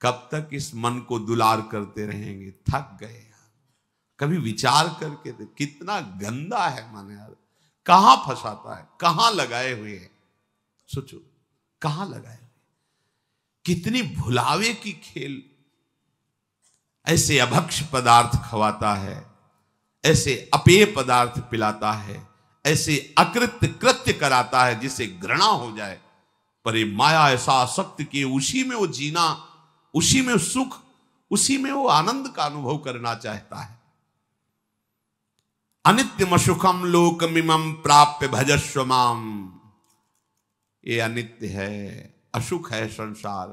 कब तक इस मन को दुलार करते रहेंगे? थक गए यार। कभी विचार करके दे, कितना गंदा है मन यार, कहां फंसाता है, कहां लगाए हुए है। सोचो कहां लगाए हुए, कितनी भुलावे की खेल। ऐसे अभक्ष पदार्थ खवाता है, ऐसे अपेय पदार्थ पिलाता है, ऐसे अकृत्य कृत्य कराता है जिसे घृणा हो जाए। पर ये माया ऐसा आसक्त कि उसी में वो जीना, उसी में सुख, उसी में वो आनंद का अनुभव करना चाहता है। अनित्यम सुखम लोकमिमं प्राप्य भजस्व माम। ये अनित्य है, असुख है संसार।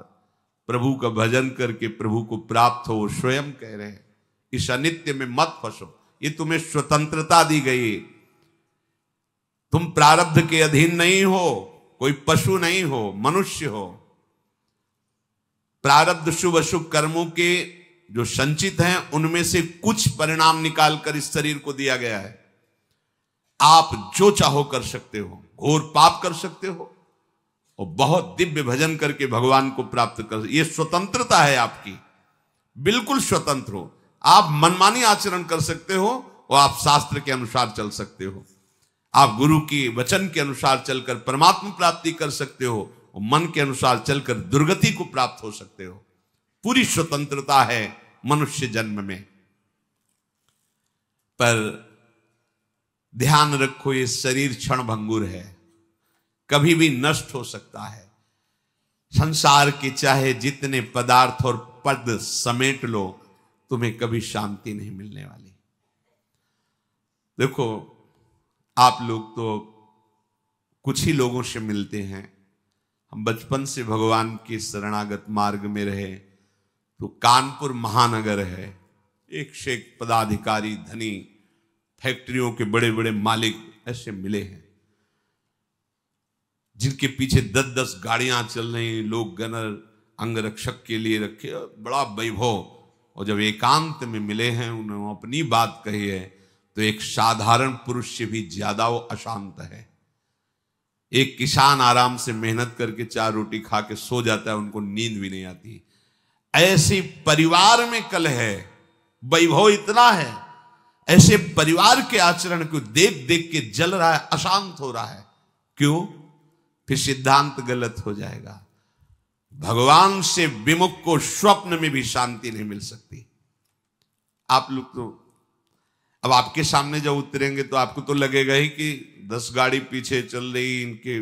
प्रभु का भजन करके प्रभु को प्राप्त हो, स्वयं कह रहे हैं इस अनित्य में मत फंसो। ये तुम्हें स्वतंत्रता दी गई, तुम प्रारब्ध के अधीन नहीं हो, कोई पशु नहीं हो, मनुष्य हो। प्रारब्ध शुभ अशुभ कर्मों के जो संचित हैं उनमें से कुछ परिणाम निकालकर इस शरीर को दिया गया है। आप जो चाहो कर सकते हो, घोर पाप कर सकते हो और बहुत दिव्य भजन करके भगवान को प्राप्त कर। यह स्वतंत्रता है आपकी, बिल्कुल स्वतंत्र हो। आप मनमानी आचरण कर सकते हो और आप शास्त्र के अनुसार चल सकते हो। आप गुरु की वचन के अनुसार चलकर परमात्मा प्राप्ति कर सकते हो और मन के अनुसार चलकर दुर्गति को प्राप्त हो सकते हो। पूरी स्वतंत्रता है मनुष्य जन्म में। पर ध्यान रखो, ये शरीर क्षण भंगुर है, कभी भी नष्ट हो सकता है। संसार के चाहे जितने पदार्थ और पद समेट लो, तुम्हें कभी शांति नहीं मिलने वाली। देखो आप लोग तो कुछ ही लोगों से मिलते हैं। हम बचपन से भगवान के शरणागत मार्ग में रहे तो कानपुर महानगर है, एक से एक पदाधिकारी, धनी, फैक्ट्रियों के बड़े बड़े मालिक ऐसे मिले हैं जिनके पीछे 10-10 गाड़ियां चल रही, लोग गनर अंगरक्षक के लिए रखे, बड़ा वैभव। और जब एकांत में मिले हैं, उन्होंने अपनी बात कही है, तो एक साधारण पुरुष से भी ज्यादा वो अशांत है। एक किसान आराम से मेहनत करके 4 रोटी खा के सो जाता है, उनको नींद भी नहीं आती। ऐसे परिवार में कलह है, वैभव इतना है, ऐसे परिवार के आचरण को देख देख के जल रहा है, अशांत हो रहा है। क्यों? फिर सिद्धांत गलत हो जाएगा। भगवान से विमुख को स्वप्न में भी शांति नहीं मिल सकती। आप लोग तो अब आपके सामने जब उतरेंगे तो आपको तो लगेगा ही कि 10 गाड़ी पीछे चल रही। इनके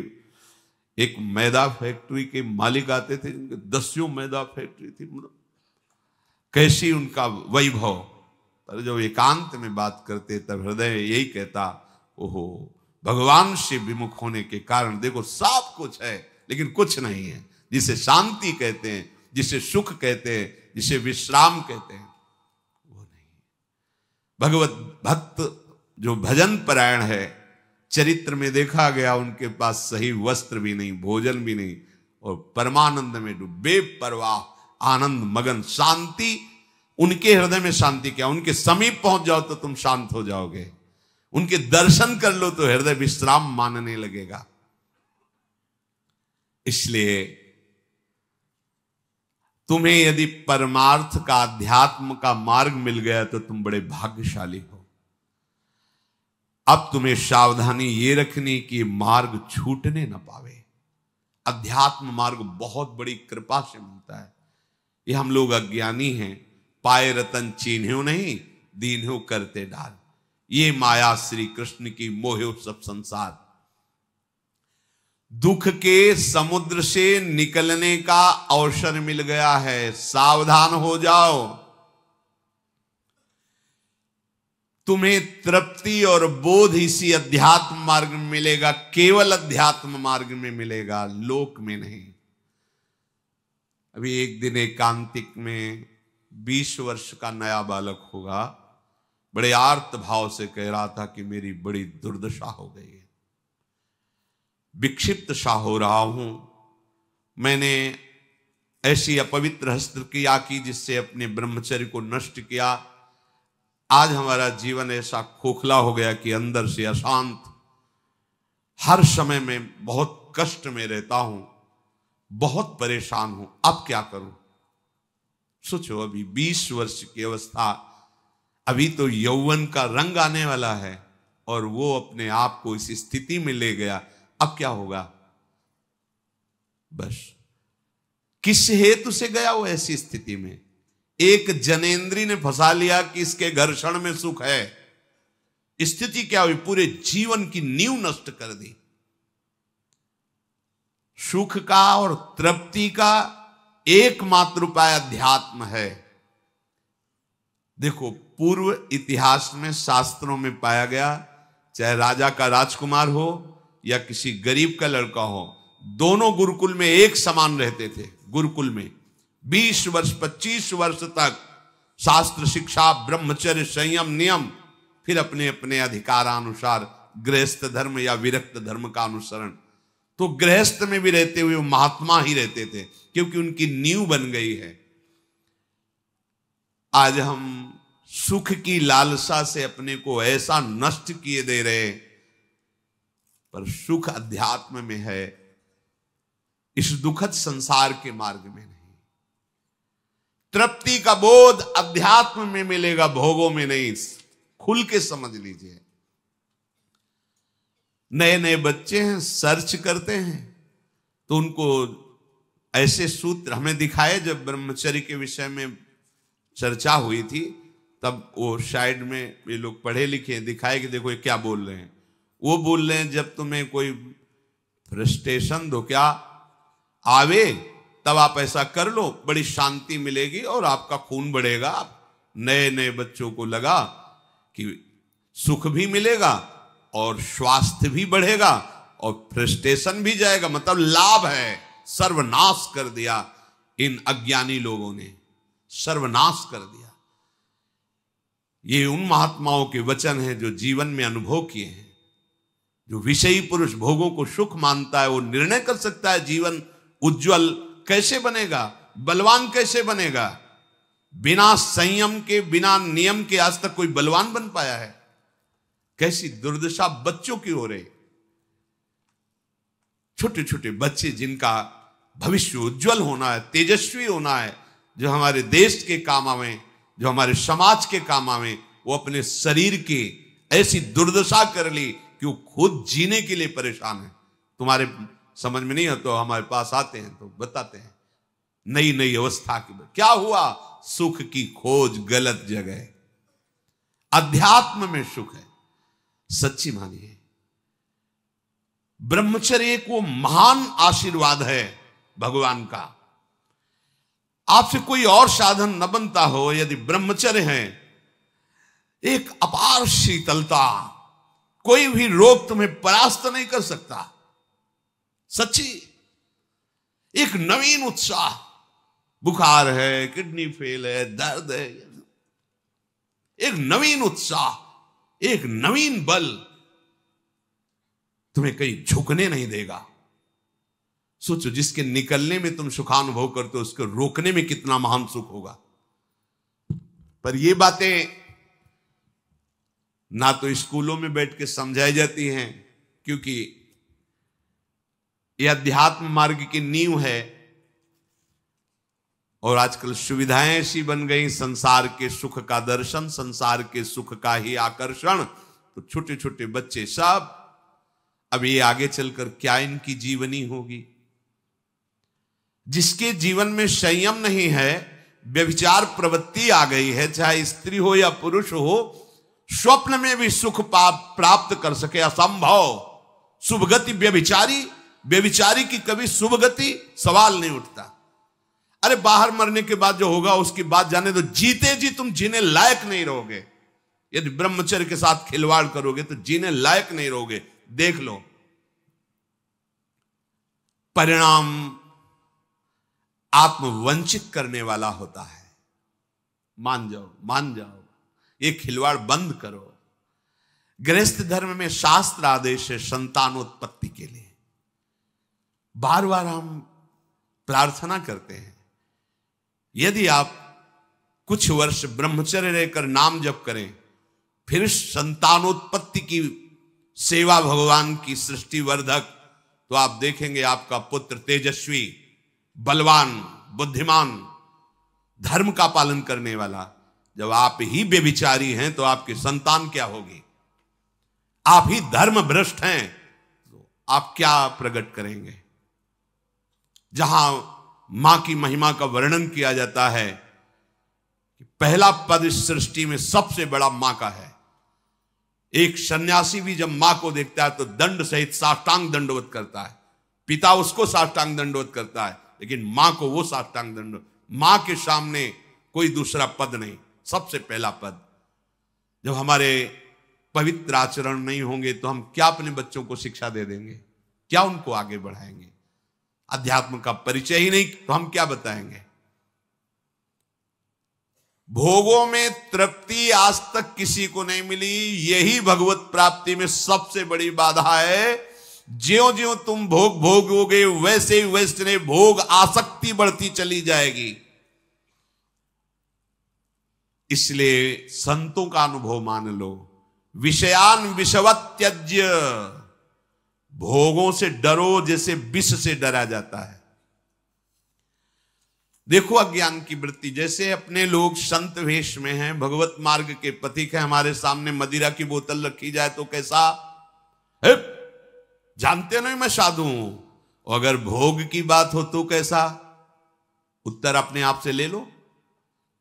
एक मैदा फैक्ट्री के मालिक आते थे, इनके 10 मैदा फैक्ट्री थी, कैसी उनका वैभव। पर जब एकांत में बात करते तब हृदय यही कहता, ओहो, भगवान से विमुख होने के कारण देखो सब कुछ है लेकिन कुछ नहीं है। जिसे शांति कहते हैं, जिसे सुख कहते हैं, जिसे विश्राम कहते हैं, वो नहीं। भगवत भक्त जो भजन परायण है, चरित्र में देखा गया उनके पास सही वस्त्र भी नहीं, भोजन भी नहीं, और परमानंद में डूबे, परवाह आनंद मगन, शांति। उनके हृदय में शांति क्या, उनके समीप पहुंच जाओ तो तुम शांत हो जाओगे। उनके दर्शन कर लो तो हृदय विश्राम मानने लगेगा। इसलिए तुम्हें यदि परमार्थ का, अध्यात्म का मार्ग मिल गया तो तुम बड़े भाग्यशाली हो। अब तुम्हें सावधानी ये रखनी कि मार्ग छूटने न पावे। अध्यात्म मार्ग बहुत बड़ी कृपा से मिलता है। ये हम लोग अज्ञानी हैं, पाए रतन चीन्ह्यो नहीं, दीन्ह्यो करते डाल। ये माया श्री कृष्ण की मोहे सब संसार। दुख के समुद्र से निकलने का अवसर मिल गया है, सावधान हो जाओ। तुम्हें तृप्ति और बोध इसी अध्यात्म मार्ग में मिलेगा, केवल अध्यात्म मार्ग में मिलेगा, लोक में नहीं। अभी एक दिन एकांतिक में 20 वर्ष का नया बालक होगा, बड़े आर्त भाव से कह रहा था कि मेरी बड़ी दुर्दशा हो गई है, विक्षिप्त सा हो रहा हूं। मैंने ऐसी अपवित्र हस्तक्रिया की जिससे अपने ब्रह्मचर्य को नष्ट किया। आज हमारा जीवन ऐसा खोखला हो गया कि अंदर से अशांत, हर समय में बहुत कष्ट में रहता हूं, बहुत परेशान हूं, अब क्या करूं। सोचो, अभी 20 वर्ष की अवस्था, अभी तो यौवन का रंग आने वाला है, और वो अपने आप को इस स्थिति में ले गया। अब क्या होगा? बस किस हेतु से गया वो ऐसी स्थिति में? एक जनेंद्री ने फंसा लिया कि इसके घर्षण में सुख है। स्थिति क्या हुई? पूरे जीवन की नींव नष्ट कर दी। सुख का और तृप्ति का एकमात्र उपाय अध्यात्म है। देखो, पूर्व इतिहास में, शास्त्रों में पाया गया, चाहे राजा का राजकुमार हो या किसी गरीब का लड़का हो, दोनों गुरुकुल में एक समान रहते थे। गुरुकुल में 20 वर्ष 25 वर्ष तक शास्त्र शिक्षा, ब्रह्मचर्य, संयम, नियम, फिर अपने अपने अधिकारानुसार गृहस्थ धर्म या विरक्त धर्म का अनुसरण। तो गृहस्थ में भी रहते हुए वो महात्मा ही रहते थे, क्योंकि उनकी नींव बन गई है। आज हम सुख की लालसा से अपने को ऐसा नष्ट किए दे रहे, पर सुख अध्यात्म में है, इस दुखद संसार के मार्ग में नहीं। तृप्ति का बोध अध्यात्म में मिलेगा, भोगों में नहीं। खुल के समझ लीजिए। नए नए बच्चे हैं, सर्च करते हैं, तो उनको ऐसे सूत्र हमें दिखाए। जब ब्रह्मचर्य के विषय में चर्चा हुई थी, तब वो साइड में ये लोग पढ़े लिखे दिखाए कि देखो ये क्या बोल रहे हैं। वो बोल रहे हैं, जब तुम्हें कोई फ्रस्ट्रेशन धोखा आवे, तब आप ऐसा कर लो, बड़ी शांति मिलेगी और आपका खून बढ़ेगा। नए नए बच्चों को लगा कि सुख भी मिलेगा और स्वास्थ्य भी बढ़ेगा और फ्रस्ट्रेशन भी जाएगा, मतलब लाभ है। सर्वनाश कर दिया इन अज्ञानी लोगों ने, सर्वनाश कर दिया। ये उन महात्माओं के वचन हैं जो जीवन में अनुभव किए हैं। जो विषयी पुरुष भोगों को सुख मानता है, वो निर्णय कर सकता है जीवन उज्जवल कैसे बनेगा, बलवान कैसे बनेगा। बिना संयम के, बिना नियम के आज तक कोई बलवान बन पाया है? कैसी दुर्दशा बच्चों की हो रही। छोटे छोटे बच्चे जिनका भविष्य उज्जवल होना है, तेजस्वी होना है, जो हमारे देश के काम आवे, जो हमारे समाज के काम आवे, वो अपने शरीर की ऐसी दुर्दशा कर ली कि वो खुद जीने के लिए परेशान है। तुम्हारे समझ में नहीं है तो हमारे पास आते हैं तो बताते हैं नई नई अवस्था की क्या हुआ। सुख की खोज गलत जगह। अध्यात्म में सुख है, सच्ची मानिए। ब्रह्मचर्य एक वो महान आशीर्वाद है भगवान का। आपसे कोई और साधन न बनता हो, यदि ब्रह्मचर्य है, एक अपार शीतलता, कोई भी रोग तुम्हें परास्त नहीं कर सकता। सच्ची एक नवीन उत्साह, बुखार है, किडनी फेल है, दर्द है, एक नवीन उत्साह, एक नवीन बल तुम्हें कहीं झुकने नहीं देगा। सोचो, जिसके निकलने में तुम सुखानुभव करते हो, उसको रोकने में कितना महान सुख होगा। पर ये बातें ना तो स्कूलों में बैठ के समझाई जाती हैं, क्योंकि यह अध्यात्म मार्ग की नींव है। और आजकल सुविधाएं ऐसी बन गई, संसार के सुख का दर्शन, संसार के सुख का ही आकर्षण। तो छोटे छोटे बच्चे सब, अब ये आगे चलकर क्या इनकी जीवनी होगी। जिसके जीवन में संयम नहीं है, व्यभिचार प्रवृत्ति आ गई है, चाहे स्त्री हो या पुरुष हो, स्वप्न में भी सुख प्राप्त कर सके असंभव। शुभगति व्यभिचारी, व्यभिचारी की कभी शुभगति सवाल नहीं उठता। अरे बाहर मरने के बाद जो होगा उसकी बात जाने दो, जीते जी तुम जीने लायक नहीं रहोगे। यदि ब्रह्मचर्य के साथ खिलवाड़ करोगे तो जीने लायक नहीं रहोगे। देख लो परिणाम आत्मवंचित करने वाला होता है। मान जाओ, मान जाओ, ये खिलवाड़ बंद करो। गृहस्थ धर्म में शास्त्र आदेश है संतानोत्पत्ति के लिए। बार बार हम प्रार्थना करते हैं, यदि आप कुछ वर्ष ब्रह्मचर्य रहकर नाम जप करें, फिर संतानोत्पत्ति की सेवा भगवान की सृष्टि वर्धक, तो आप देखेंगे आपका पुत्र तेजस्वी, बलवान, बुद्धिमान, धर्म का पालन करने वाला। जब आप ही बेविचारी हैं तो आपकी संतान क्या होगी? आप ही धर्म भ्रष्ट हैं तो आप क्या प्रकट करेंगे? जहां मां की महिमा का वर्णन किया जाता है कि पहला पद इस सृष्टि में सबसे बड़ा मां का है। एक सन्यासी भी जब मां को देखता है तो दंड सहित साष्टांग दंडवत करता है। पिता उसको साष्टांग दंडवत करता है, लेकिन मां को वो साष्टांग दंडवत। मां के सामने कोई दूसरा पद नहीं, सबसे पहला पद। जब हमारे पवित्र आचरण नहीं होंगे तो हम क्या अपने बच्चों को शिक्षा दे देंगे? क्या उनको आगे बढ़ाएंगे? अध्यात्म का परिचय ही नहीं तो हम क्या बताएंगे? भोगों में तृप्ति आज तक किसी को नहीं मिली, यही भगवत प्राप्ति में सबसे बड़ी बाधा है। ज्यों ज्यों तुम भोग भोगोगे वैसे वैसे भोग आसक्ति बढ़ती चली जाएगी। इसलिए संतों का अनुभव मान लो, विषयान विषवत त्यज्य, भोगों से डरो जैसे विष से डरा जाता है। देखो अज्ञान की वृत्ति, जैसे अपने लोग संत वेश में हैं, भगवत मार्ग के पथिक हैं, हमारे सामने मदिरा की बोतल रखी जाए तो कैसा? जानते नहीं मैं साधु हूं। और अगर भोग की बात हो तो कैसा? उत्तर अपने आप से ले लो,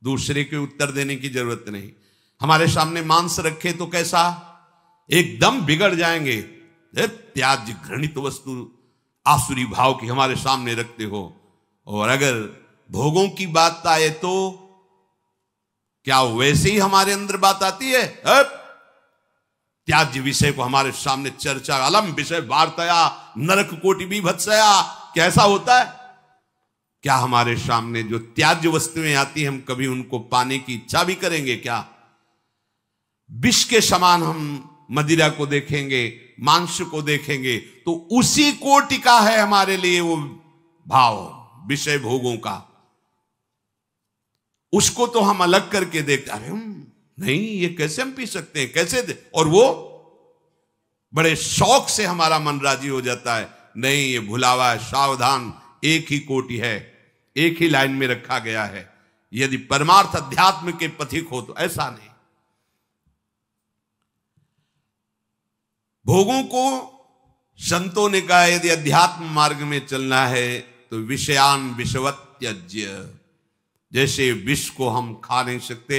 दूसरे के उत्तर देने की जरूरत नहीं। हमारे सामने मांस रखे तो कैसा? एकदम बिगड़ जाएंगे। त्याज्य घृणित वस्तु आसुरी भाव की हमारे सामने रखते हो। और अगर भोगों की बात आए तो क्या वैसे ही हमारे अंदर बात आती है? त्याज्य विषय को हमारे सामने चर्चा, अलम विषय वार्तया नरक कोटि बीभत्सया, कैसा होता है? क्या हमारे सामने जो त्याज्य वस्तुएं आती हैं हम कभी उनको पाने की इच्छा भी करेंगे क्या? विष के समान हम मदिरा को देखेंगे, मांस को देखेंगे तो उसी कोटि का है हमारे लिए वो भाव विषय भोगों का। उसको तो हम अलग करके देखते, अरे नहीं ये कैसे हम पी सकते हैं, कैसे और वो बड़े शौक से हमारा मन राजी हो जाता है। नहीं, ये भुलावा है, सावधान, एक ही कोटि है, एक ही लाइन में रखा गया है। यदि परमार्थ अध्यात्म के पथिक हो तो ऐसा नहीं। भोगों को संतों ने कहा यदि अध्यात्म मार्ग में चलना है तो विषयान विषवत त्यज्य। जैसे विष को हम खा नहीं सकते,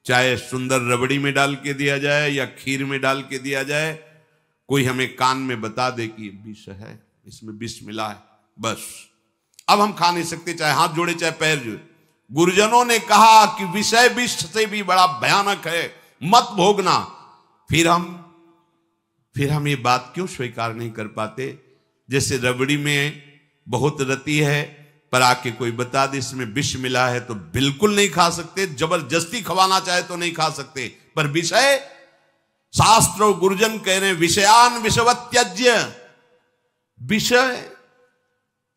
चाहे सुंदर रबड़ी में डाल के दिया जाए या खीर में डाल के दिया जाए, कोई हमें कान में बता दे कि विष है, इसमें विष मिला है, बस अब हम खा नहीं सकते, चाहे हाथ जोड़े चाहे पैर जोड़े। गुरुजनों ने कहा कि विषय विष से भी बड़ा भयानक है, मत भोगना। फिर हम ये बात क्यों स्वीकार नहीं कर पाते? जैसे रबड़ी में बहुत रति है, पर आके कोई बता दे इसमें विष मिला है तो बिल्कुल नहीं खा सकते, जबरदस्ती खवाना चाहे तो नहीं खा सकते। पर विषय, शास्त्र और गुरुजन कह रहे हैं विषयान विषवत त्यज्य। विषय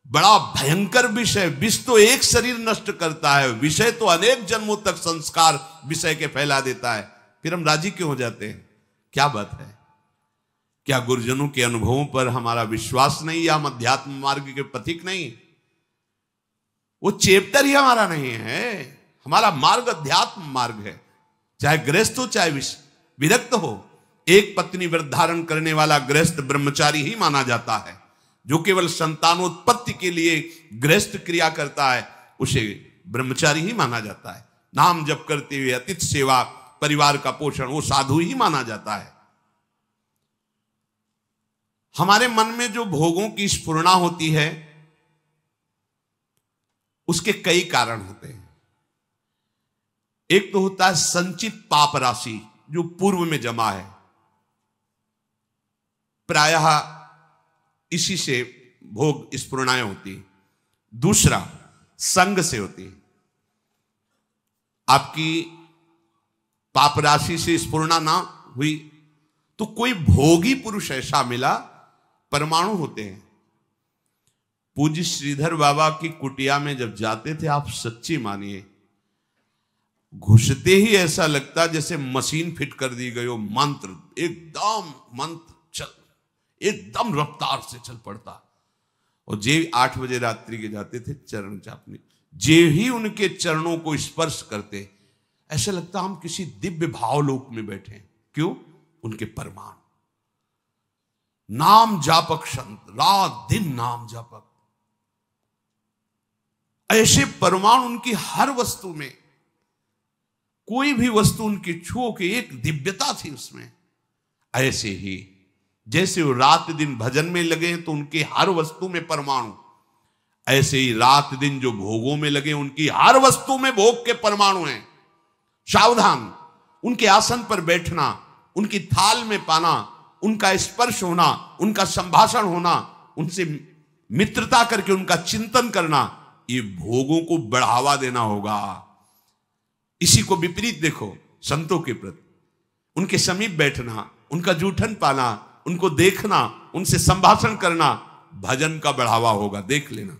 बड़ा भयंकर विषय। विष तो एक शरीर नष्ट करता है, विषय तो अनेक जन्मों तक संस्कार विषय के फैला देता है। फिर हम राजी क्यों हो जाते हैं? क्या बात है? क्या गुरुजनों के अनुभवों पर हमारा विश्वास नहीं, या हम अध्यात्म मार्ग के पथिक नहीं? वो चैप्टर ही हमारा नहीं है। हमारा मार्ग अध्यात्म मार्ग है, चाहे गृहस्थ हो चाहे विरक्त हो। एक पत्नी व्रत धारण करने वाला गृहस्थ ब्रह्मचारी ही माना जाता है। जो केवल संतानोत्पत्ति के लिए गृहस्थ क्रिया करता है उसे ब्रह्मचारी ही माना जाता है। नाम जप करते हुए अतिथि सेवा, परिवार का पोषण, वो साधु ही माना जाता है। हमारे मन में जो भोगों की स्फुरणा होती है उसके कई कारण होते हैं। एक तो होता है संचित पाप राशि जो पूर्व में जमा है, प्रायः इसी से भोग स्फुरणाएं होती। दूसरा संग से होती। आपकी पाप राशि से स्फुरणा ना हुई तो कोई भोगी पुरुष ऐसा मिला, परमाणु होते हैं। पूज्य श्रीधर बाबा की कुटिया में जब जाते थे, आप सच्ची मानिए, घुसते ही ऐसा लगता जैसे मशीन फिट कर दी गई हो। मंत्र एकदम रफ्तार से चल पड़ता। और जे 8 बजे रात्रि के जाते थे चरण चापने, जे ही उनके चरणों को स्पर्श करते, ऐसा लगता हम किसी दिव्य भावलोक में बैठे हैं। क्यों? उनके परमाणु, नाम जापक संत, रात दिन नाम जापक, ऐसे परमाणु उनकी हर वस्तु में, कोई भी वस्तु उनकी छुओ के एक दिव्यता थी उसमें। ऐसे ही जैसे वो रात दिन भजन में लगे तो उनकी हर वस्तु में परमाणु, ऐसे ही रात दिन जो भोगों में लगे उनकी हर वस्तु में भोग के परमाणु हैं। सावधान, उनके आसन पर बैठना, उनकी थाल में पाना, उनका स्पर्श होना, उनका संभाषण होना, उनसे मित्रता करके उनका चिंतन करना, ये भोगों को बढ़ावा देना होगा। इसी को विपरीत देखो संतों के प्रति, उनके समीप बैठना, उनका जूठन पाना, उनको देखना, उनसे संभाषण करना, भजन का बढ़ावा होगा। देख लेना।